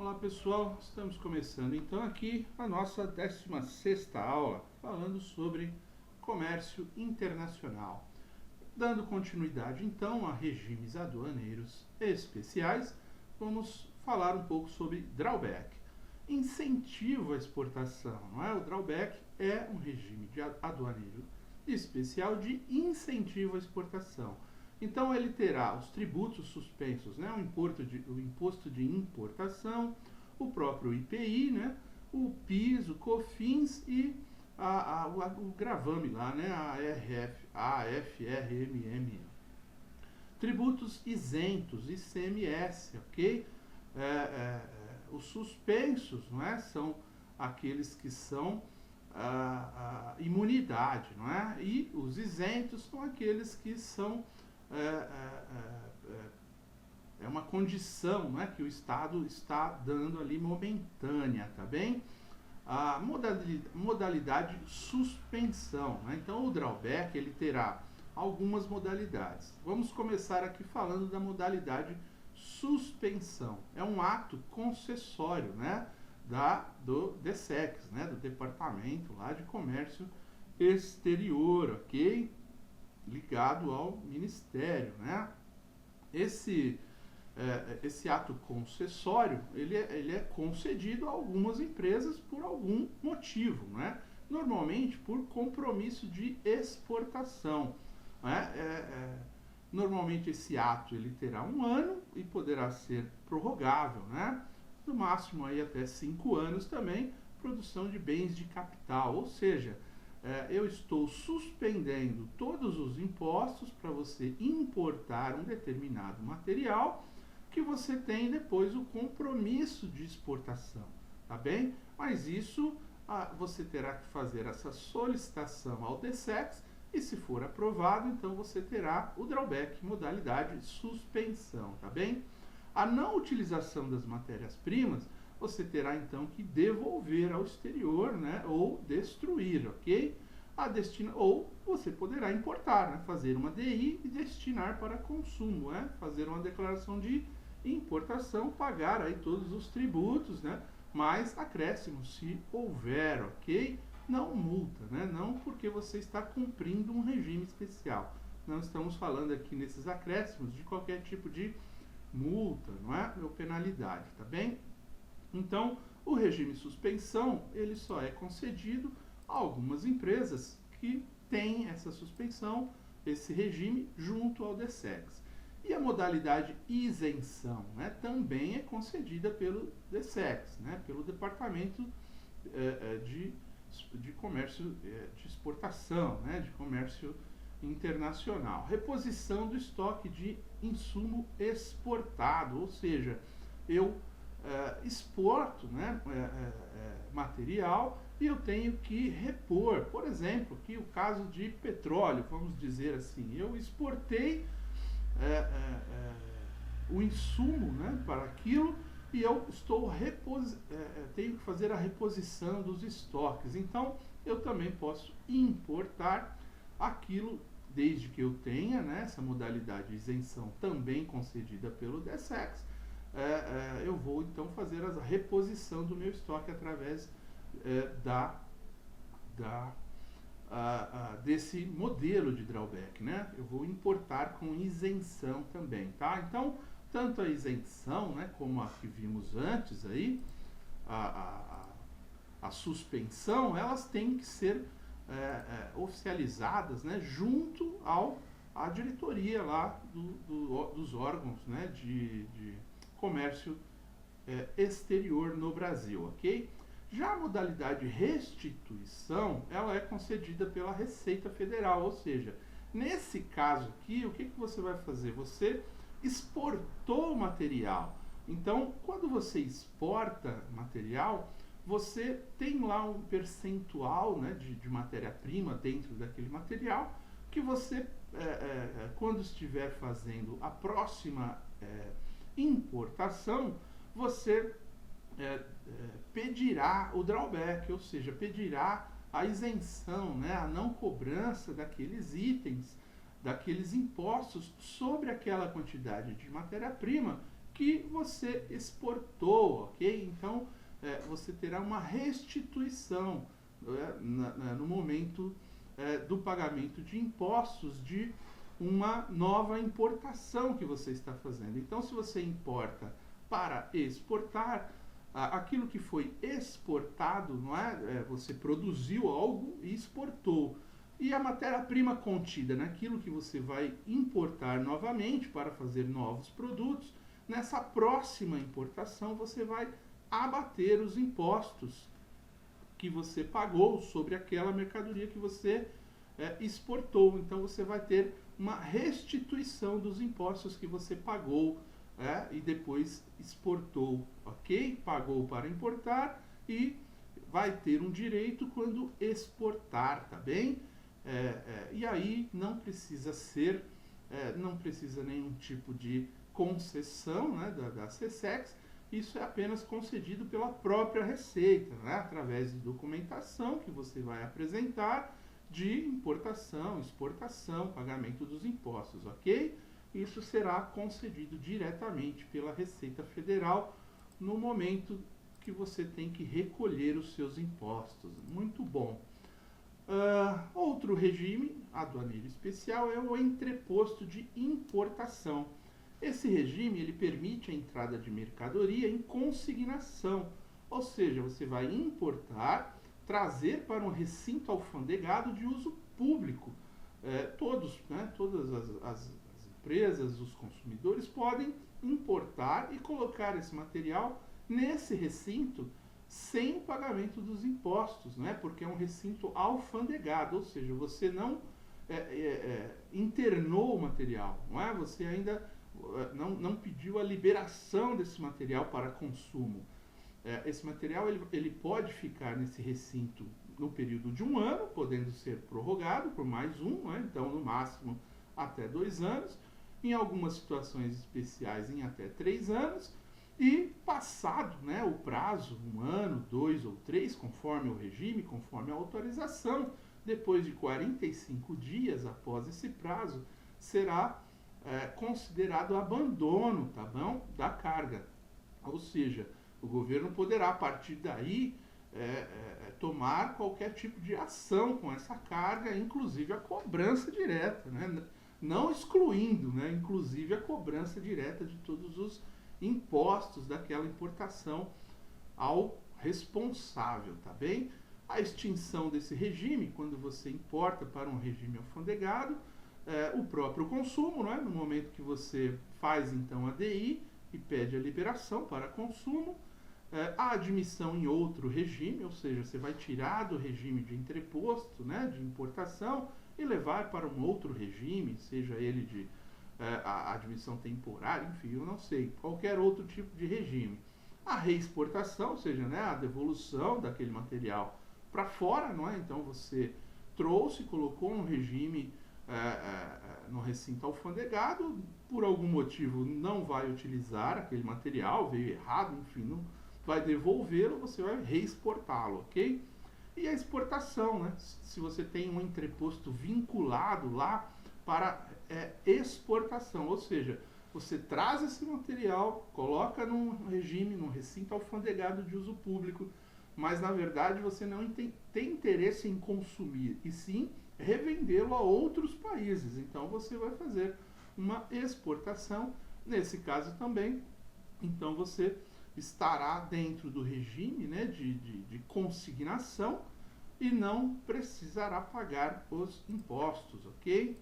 Olá pessoal, estamos começando então aqui a nossa 16ª aula, falando sobre comércio internacional. Dando continuidade então a regimes aduaneiros especiais, vamos falar um pouco sobre drawback. Incentivo à exportação, não é? O drawback é um regime aduaneiro especial de incentivo à exportação. Então ele terá os tributos suspensos, né? O imposto de importação, o próprio IPI, né? O PIS, o COFINS e o gravame lá, né? A AFRMM. Tributos isentos, ICMS, ok? Os suspensos, não é? São aqueles que são imunidade, não é? E os isentos são aqueles que são é uma condição, né, que o Estado está dando ali momentânea, tá bem? A modalidade suspensão, né? Então o drawback ele terá algumas modalidades. Vamos começar aqui falando da modalidade suspensão. É um ato concessório, né, do DSEX, né, do Departamento lá de Comércio Exterior, ok? Ligado ao Ministério, né? Esse ato concessório, ele é concedido a algumas empresas por algum motivo, né? Normalmente por compromisso de exportação, né? Normalmente esse ato ele terá 1 ano e poderá ser prorrogável, né? No máximo aí até 5 anos também, produção de bens de capital, ou seja, eu estou suspendendo todos os impostos para você importar um determinado material que você tem depois o compromisso de exportação, tá bem? Mas isso você terá que fazer essa solicitação ao DSEX e se for aprovado, então você terá o drawback, modalidade suspensão, tá bem? A não utilização das matérias-primas, você terá então que devolver ao exterior, né, ou destruir, ok? Ou você poderá importar, né, fazer uma DI e destinar para consumo, né, fazer uma declaração de importação, pagar aí todos os tributos, né, mais acréscimos se houver, ok? Não multa, né, não porque você está cumprindo um regime especial. Não estamos falando aqui nesses acréscimos de qualquer tipo de multa, não é? Ou penalidade, tá bem? Então, o regime suspensão, ele só é concedido a algumas empresas que têm essa suspensão, esse regime, junto ao DSEX. E a modalidade isenção, né, também é concedida pelo DSEX, né, pelo Departamento de Comércio de Exportação, né, de Comércio Internacional. Reposição do estoque de insumo exportado, ou seja, eu exporto, né, material e eu tenho que repor. Por exemplo, aqui o caso de petróleo, vamos dizer assim, eu exportei o insumo, né, para aquilo e eu estou tenho que fazer a reposição dos estoques. Então, eu também posso importar aquilo desde que eu tenha, né, essa modalidade de isenção também concedida pelo DSEX. Eu vou então fazer a reposição do meu estoque através desse modelo de drawback, né? Eu vou importar com isenção também, tá? Então, tanto a isenção, né, como a que vimos antes aí, a suspensão, elas têm que ser oficializadas, né, junto à diretoria lá dos órgãos, né, de comércio exterior no Brasil, ok? Já a modalidade restituição, ela é concedida pela Receita Federal, ou seja, nesse caso aqui, o que você vai fazer? Você exportou o material. Então, quando você exporta material, você tem lá um percentual, né, de matéria-prima dentro daquele material, que você, quando estiver fazendo a próxima importação, você pedirá o drawback, ou seja, pedirá a isenção, né, a não cobrança daqueles itens, daqueles impostos sobre aquela quantidade de matéria-prima que que você exportou, ok? Então, você terá uma restituição no momento do pagamento de impostos de uma nova importação que você está fazendo. Então, se você importa para exportar, aquilo que foi exportado, não é? Você produziu algo e exportou. E a matéria-prima contida naquilo que você vai importar novamente para fazer novos produtos, nessa próxima importação você vai abater os impostos que você pagou sobre aquela mercadoria que você exportou. Então você vai ter uma restituição dos impostos que você pagou e depois exportou, ok? Pagou para importar e vai ter um direito quando exportar, tá bem? E aí não precisa ser, não precisa nenhum tipo de concessão, né, da SESEX. Isso é apenas concedido pela própria Receita, né, através de documentação que você vai apresentar de importação, exportação, pagamento dos impostos, ok? Isso será concedido diretamente pela Receita Federal no momento que você tem que recolher os seus impostos. Muito bom. Outro regime aduaneiro especial é o entreposto de importação. Esse regime ele permite a entrada de mercadoria em consignação, ou seja, você vai importar, trazer para um recinto alfandegado de uso público. Todas as empresas, os consumidores podem importar e colocar esse material nesse recinto sem o pagamento dos impostos, né? Porque é um recinto alfandegado, ou seja, você não internou o material, não é? Você ainda não pediu a liberação desse material para consumo. Esse material ele pode ficar nesse recinto no período de 1 ano, podendo ser prorrogado por mais né? Então no máximo até 2 anos, em algumas situações especiais em até 3 anos, e passado, né, o prazo, 1 ano, 2 ou 3, conforme o regime, conforme a autorização, depois de 45 dias após esse prazo, será considerado abandono, tá bom, da carga. Ou seja, o governo poderá, a partir daí, tomar qualquer tipo de ação com essa carga, inclusive a cobrança direta, né? Não excluindo, né, inclusive a cobrança direta de todos os impostos daquela importação ao responsável, tá bem? A extinção desse regime, quando você importa para um regime alfandegado, o próprio consumo, né? No momento que você faz então a DI e pede a liberação para consumo, a admissão em outro regime, ou seja, você vai tirar do regime de entreposto, né, de importação, e levar para um outro regime, seja ele de a admissão temporária, enfim, eu não sei, qualquer outro tipo de regime. A reexportação, ou seja, né, a devolução daquele material para fora, não é? Então você trouxe, colocou no regime, no recinto alfandegado, por algum motivo não vai utilizar aquele material, veio errado, enfim, não vai devolvê-lo, você vai reexportá-lo, ok? E a exportação, né? Se você tem um entreposto vinculado lá para exportação, ou seja, você traz esse material, coloca num regime, num recinto alfandegado de uso público, mas na verdade você não tem interesse em consumir, e sim revendê-lo a outros países. Então você vai fazer uma exportação, nesse caso também, então você estará dentro do regime, né, de consignação e não precisará pagar os impostos, ok?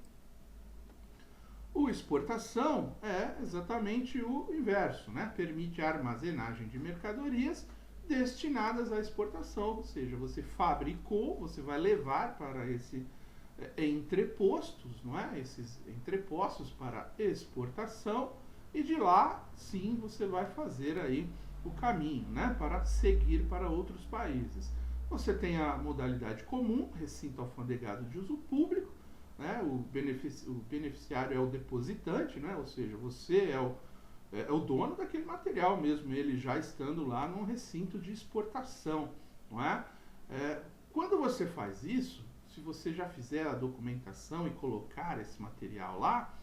O exportação é exatamente o inverso, né? Permite a armazenagem de mercadorias destinadas à exportação, ou seja, você fabricou, você vai levar para esse entrepostos, não é? Esses entrepostos para exportação, e de lá, sim, você vai fazer aí o caminho, né, para seguir para outros países. Você tem a modalidade comum, recinto alfandegado de uso público, né, o beneficiário é o depositante, né, ou seja, você é o dono daquele material mesmo, ele já estando lá num recinto de exportação, não é? Quando você faz isso, se você já fizer a documentação e colocar esse material lá,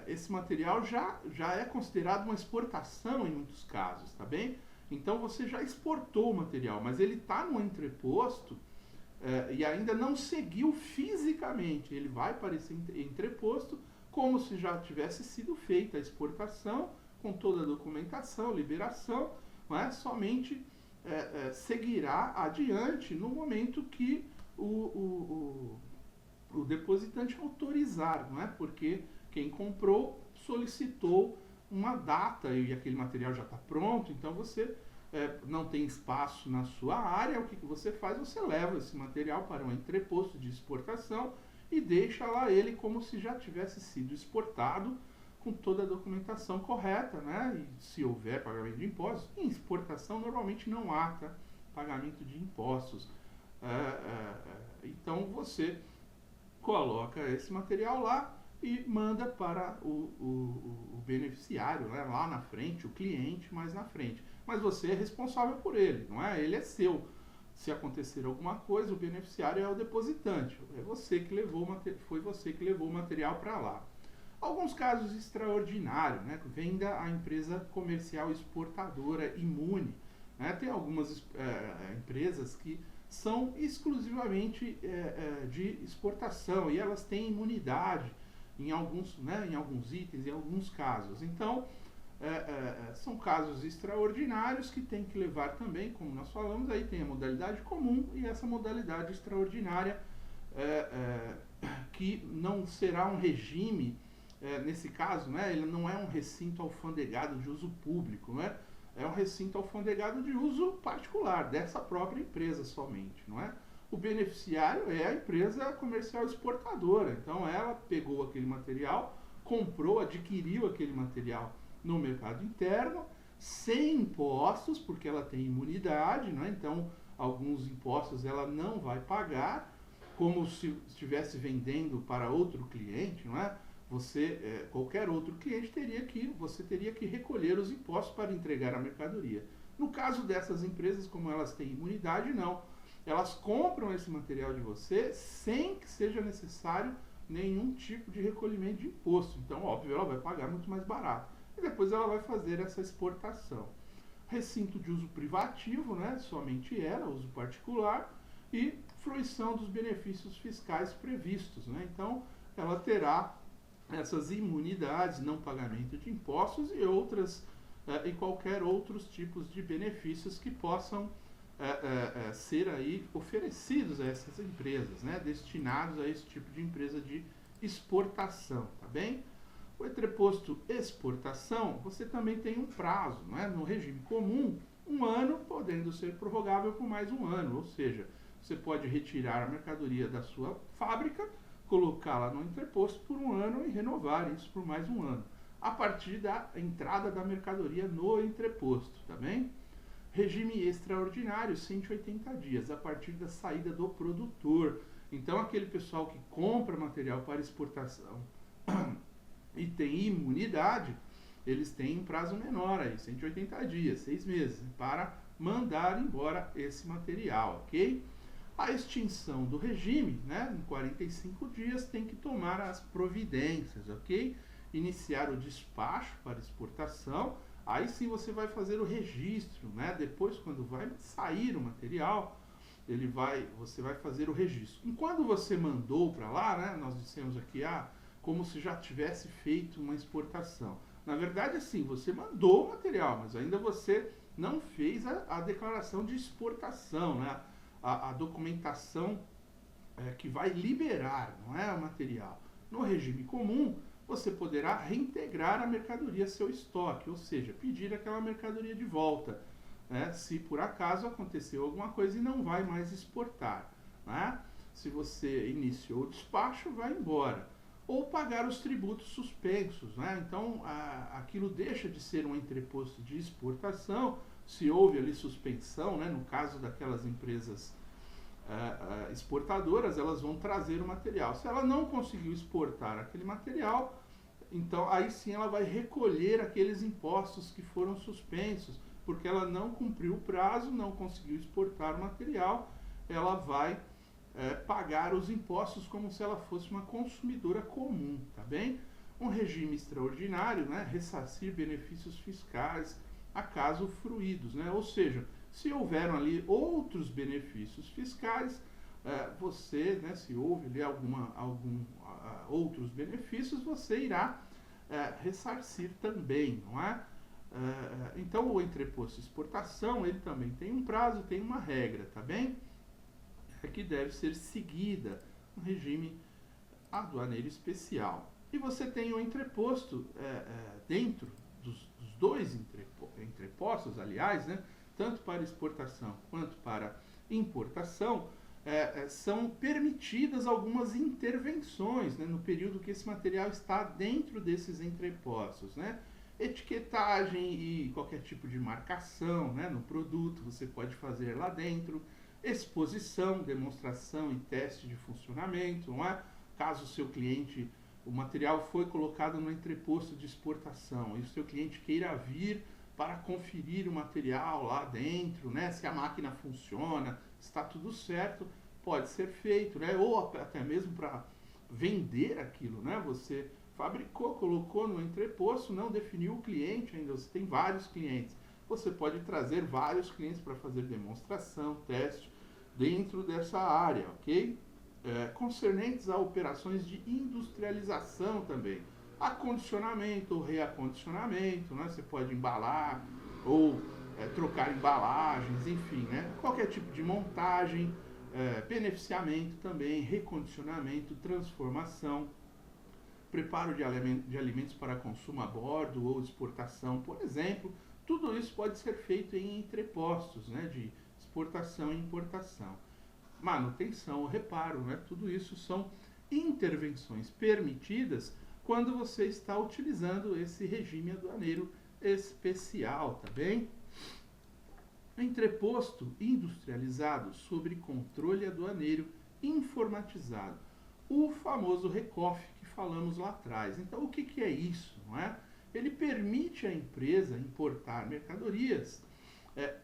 esse material já é considerado uma exportação em muitos casos, tá bem? Então você já exportou o material, mas ele está no entreposto e ainda não seguiu fisicamente. Ele vai para esse entreposto como se já tivesse sido feita a exportação, com toda a documentação, liberação, não é? Somente seguirá adiante no momento que o depositante autorizar, não é? Porque quem comprou solicitou uma data e aquele material já está pronto, então você não tem espaço na sua área. O que você faz? Você leva esse material para um entreposto de exportação e deixa lá ele como se já tivesse sido exportado, com toda a documentação correta, né? E se houver pagamento de impostos, em exportação normalmente não há pagamento de impostos. Então você coloca esse material lá e manda para o beneficiário, né? Lá na frente, o cliente mais na frente. Mas você é responsável por ele, não é? Ele é seu. Se acontecer alguma coisa, o beneficiário é o depositante. É você que foi você que levou o material para lá. Alguns casos extraordinários, né? Venda à empresa comercial exportadora imune. Né? Tem algumas empresas que são exclusivamente de exportação e elas têm imunidade em alguns itens, em alguns casos. Então, são casos extraordinários que tem que levar também, como nós falamos, aí tem a modalidade comum e essa modalidade extraordinária, que não será um regime, nesse caso, né, ele não é um recinto alfandegado de uso público, né, é um recinto alfandegado de uso particular, dessa própria empresa somente, não é? O beneficiário é a empresa comercial exportadora, então ela pegou aquele material, comprou, adquiriu aquele material no mercado interno, sem impostos, porque ela tem imunidade, né? Então alguns impostos ela não vai pagar, como se estivesse vendendo para outro cliente, não é? Qualquer outro cliente teria que recolher os impostos para entregar a mercadoria. No caso dessas empresas, como elas têm imunidade, não. Elas compram esse material de você sem que seja necessário nenhum tipo de recolhimento de imposto. Então, óbvio, ela vai pagar muito mais barato. E depois ela vai fazer essa exportação. Recinto de uso privativo, né? Somente ela, uso particular, e fruição dos benefícios fiscais previstos, né? Então, ela terá essas imunidades, não pagamento de impostos e qualquer outros tipos de benefícios que possam ser aí oferecidos a essas empresas, né? Destinados a esse tipo de empresa de exportação, tá bem? O entreposto exportação, você também tem um prazo, né? No regime comum, 1 ano, podendo ser prorrogável por mais 1 ano, ou seja, você pode retirar a mercadoria da sua fábrica, colocá-la no entreposto por 1 ano e renovar isso por mais 1 ano, a partir da entrada da mercadoria no entreposto, tá bem? Regime extraordinário, 180 dias, a partir da saída do produtor. Então, aquele pessoal que compra material para exportação e tem imunidade, eles têm um prazo menor aí, 180 dias, 6 meses, para mandar embora esse material, ok? A extinção do regime, né, em 45 dias, tem que tomar as providências, ok? Iniciar o despacho para exportação, aí sim você vai fazer o registro, né? Depois, quando vai sair o material, você vai fazer o registro. E quando você mandou para lá, né, nós dissemos aqui, como se já tivesse feito uma exportação. Na verdade, assim, você mandou o material, mas ainda você não fez a declaração de exportação, né? A documentação que vai liberar, não é, o material. No regime comum, você poderá reintegrar a mercadoria a seu estoque, ou seja, pedir aquela mercadoria de volta, né, se por acaso aconteceu alguma coisa e não vai mais exportar, né? Se você iniciou o despacho, vai embora. Ou pagar os tributos suspensos, né? Então, aquilo deixa de ser um entreposto de exportação, se houve ali suspensão, né? No caso daquelas empresas exportadoras, elas vão trazer o material. Se ela não conseguiu exportar aquele material, então aí sim ela vai recolher aqueles impostos que foram suspensos, porque ela não cumpriu o prazo, não conseguiu exportar o material, ela vai pagar os impostos como se ela fosse uma consumidora comum, tá bem? Um regime extraordinário, né, ressarcir benefícios fiscais acaso fruídos, né? Ou seja, se houveram ali outros benefícios fiscais, você, né, se houve ali outros benefícios, você irá ressarcir também, não é? Então, o entreposto de exportação, ele também tem um prazo, tem uma regra, tá bem? Que deve ser seguida, um regime aduaneiro especial. E você tem o entreposto dentro dos dois entrepostos, aliás, né, tanto para exportação quanto para importação, são permitidas algumas intervenções, né, no período que esse material está dentro desses entrepostos, né? Etiquetagem e qualquer tipo de marcação, né, no produto você pode fazer lá dentro, exposição, demonstração e teste de funcionamento, não é? Caso o seu cliente, o material foi colocado no entreposto de exportação e o seu cliente queira vir para conferir o material lá dentro, né, se a máquina funciona, está tudo certo, pode ser feito, né, ou até mesmo para vender aquilo, né, você fabricou, colocou no entreposto, não definiu o cliente ainda, você tem vários clientes, você pode trazer vários clientes para fazer demonstração, teste dentro dessa área, ok? Concernentes a operações de industrialização também, acondicionamento ou reacondicionamento, né? Você pode embalar ou trocar embalagens, enfim, né? Qualquer tipo de montagem, beneficiamento também, recondicionamento, transformação, preparo de alimentos para consumo a bordo ou exportação, por exemplo, tudo isso pode ser feito em entrepostos, né? De exportação e importação. Manutenção, reparo, né? Tudo isso são intervenções permitidas quando você está utilizando esse regime aduaneiro especial, tá bem? Entreposto industrializado sobre controle aduaneiro informatizado, o famoso RECOF que falamos lá atrás. Então, o que é isso, não é? Ele permite à empresa importar mercadorias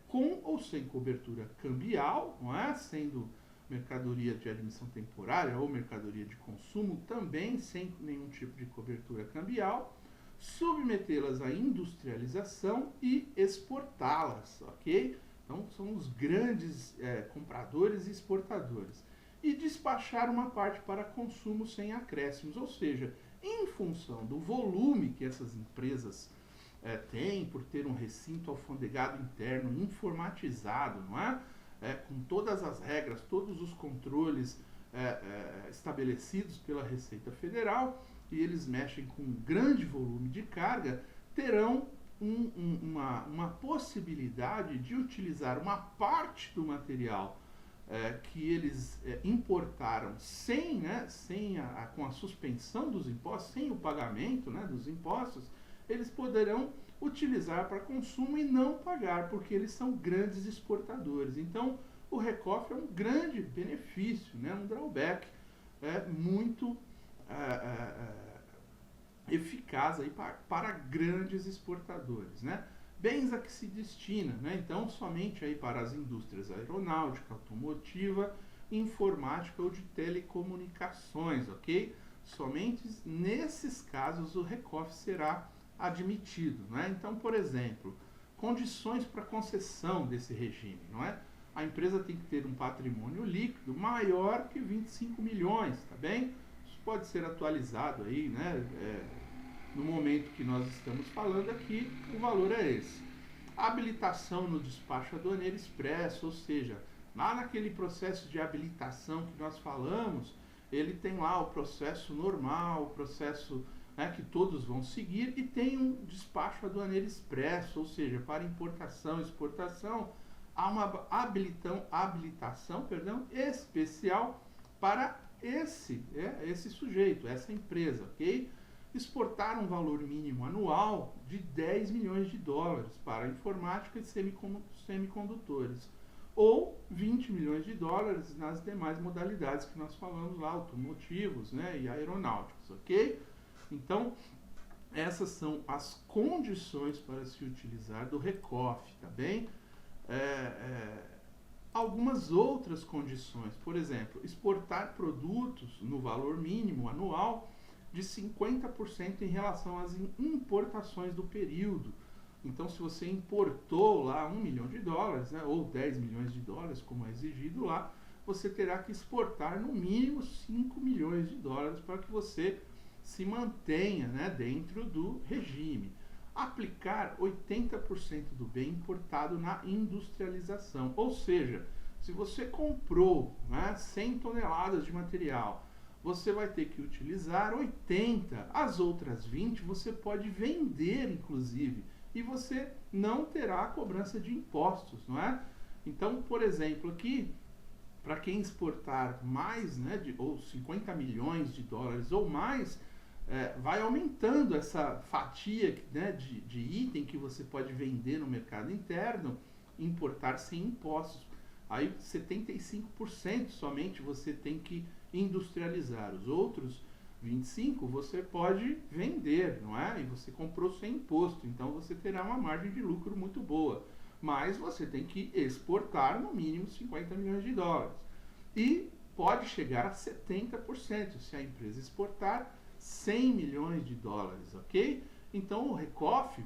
com ou sem cobertura cambial, não é? Sendo mercadoria de admissão temporária ou mercadoria de consumo, também sem nenhum tipo de cobertura cambial, submetê-las à industrialização e exportá-las, ok? Então, são os grandes compradores e exportadores. E despachar uma parte para consumo sem acréscimos, ou seja, em função do volume que essas empresas têm, por ter um recinto alfandegado interno informatizado, não é? Com todas as regras, todos os controles estabelecidos pela Receita Federal, e eles mexem com um grande volume de carga, terão uma possibilidade de utilizar uma parte do material que eles importaram com a suspensão dos impostos, sem o pagamento, né, dos impostos, eles poderão utilizar para consumo e não pagar, porque eles são grandes exportadores. Então, o RECOF é um grande benefício, né, um drawback muito eficaz aí para grandes exportadores, né? Bens a que se destina, né? Então, somente aí para as indústrias aeronáutica, automotiva, informática ou de telecomunicações, ok? Somente nesses casos o RECOF será admitido, né? Então, por exemplo, condições para concessão desse regime, não é? A empresa tem que ter um patrimônio líquido maior que 25 milhões, tá bem? Isso pode ser atualizado aí, né? No momento que nós estamos falando aqui, o valor é esse. Habilitação no despacho aduaneiro expresso, ou seja, lá naquele processo de habilitação que nós falamos, ele tem lá o processo normal, o processo que todos vão seguir, e tem um despacho aduaneiro expresso, ou seja, para importação e exportação, há uma habilitação especial para esse sujeito, essa empresa, ok? Exportar um valor mínimo anual de 10 milhões de dólares para informática e semicondutores, ou 20 milhões de dólares nas demais modalidades que nós falamos lá, automotivos, né, e aeronáuticos, ok? Então, essas são as condições para se utilizar do RECOF, tá bem? Algumas outras condições, por exemplo, exportar produtos no valor mínimo anual de 50% em relação às importações do período. Então, se você importou lá $1 milhão, né, ou 10 milhões de dólares, como é exigido lá, você terá que exportar no mínimo 5 milhões de dólares para que você se mantenha, né, dentro do regime. Aplicar 80% do bem importado na industrialização, ou seja, se você comprou, né, 100 toneladas de material, você vai ter que utilizar 80, as outras 20 você pode vender, inclusive, e você não terá a cobrança de impostos, não é? Então, por exemplo, aqui, para quem exportar mais, né, ou 50 milhões de dólares ou mais, vai aumentando essa fatia, né, de item que você pode vender no mercado interno, importar sem impostos. Aí 75% somente você tem que industrializar. Os outros 25% você pode vender, não é? E você comprou sem imposto, então você terá uma margem de lucro muito boa. Mas você tem que exportar no mínimo 50 milhões de dólares. E pode chegar a 70% se a empresa exportar 100 milhões de dólares, ok? Então o RECOFF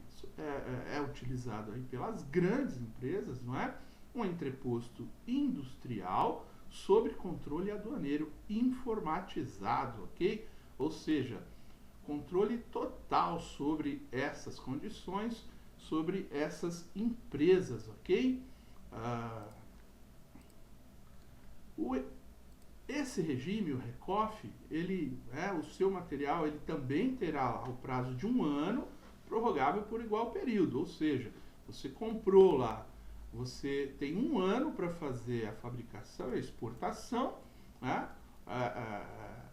é utilizado aí pelas grandes empresas, não é? Um entreposto industrial sob controle aduaneiro informatizado, ok? Ou seja, controle total sobre essas condições, sobre essas empresas, ok? Esse regime, o RECOFF, o seu material ele também terá o prazo de 1 ano, prorrogável por igual período, ou seja, você comprou lá, você tem 1 ano para fazer a fabricação e a exportação, né?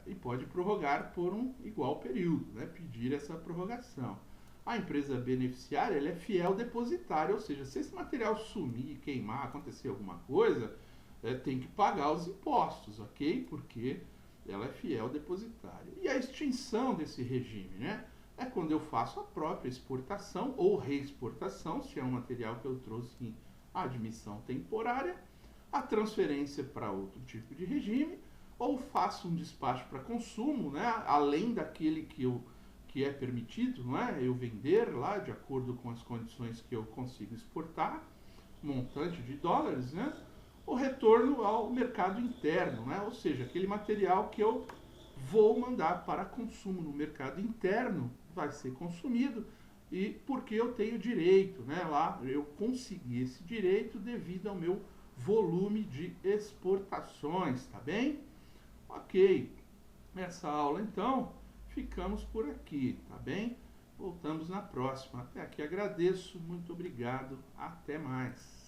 E pode prorrogar por um igual período, né? Pedir essa prorrogação. A empresa beneficiária ela é fiel depositária, ou seja, se esse material sumir, queimar, acontecer alguma coisa, tem que pagar os impostos, ok? Porque ela é fiel depositária. E a extinção desse regime, né? É quando eu faço a própria exportação ou reexportação, se é um material que eu trouxe em admissão temporária, a transferência para outro tipo de regime, ou faço um despacho para consumo, né? Além daquele que é permitido, não é? Eu vender lá de acordo com as condições que eu consigo exportar, montante de dólares, né? O retorno ao mercado interno, né? Ou seja, aquele material que eu vou mandar para consumo no mercado interno vai ser consumido e porque eu tenho direito, né? Lá eu consegui esse direito devido ao meu volume de exportações, tá bem? Ok, nessa aula então ficamos por aqui, tá bem? Voltamos na próxima. Até aqui agradeço, muito obrigado, até mais.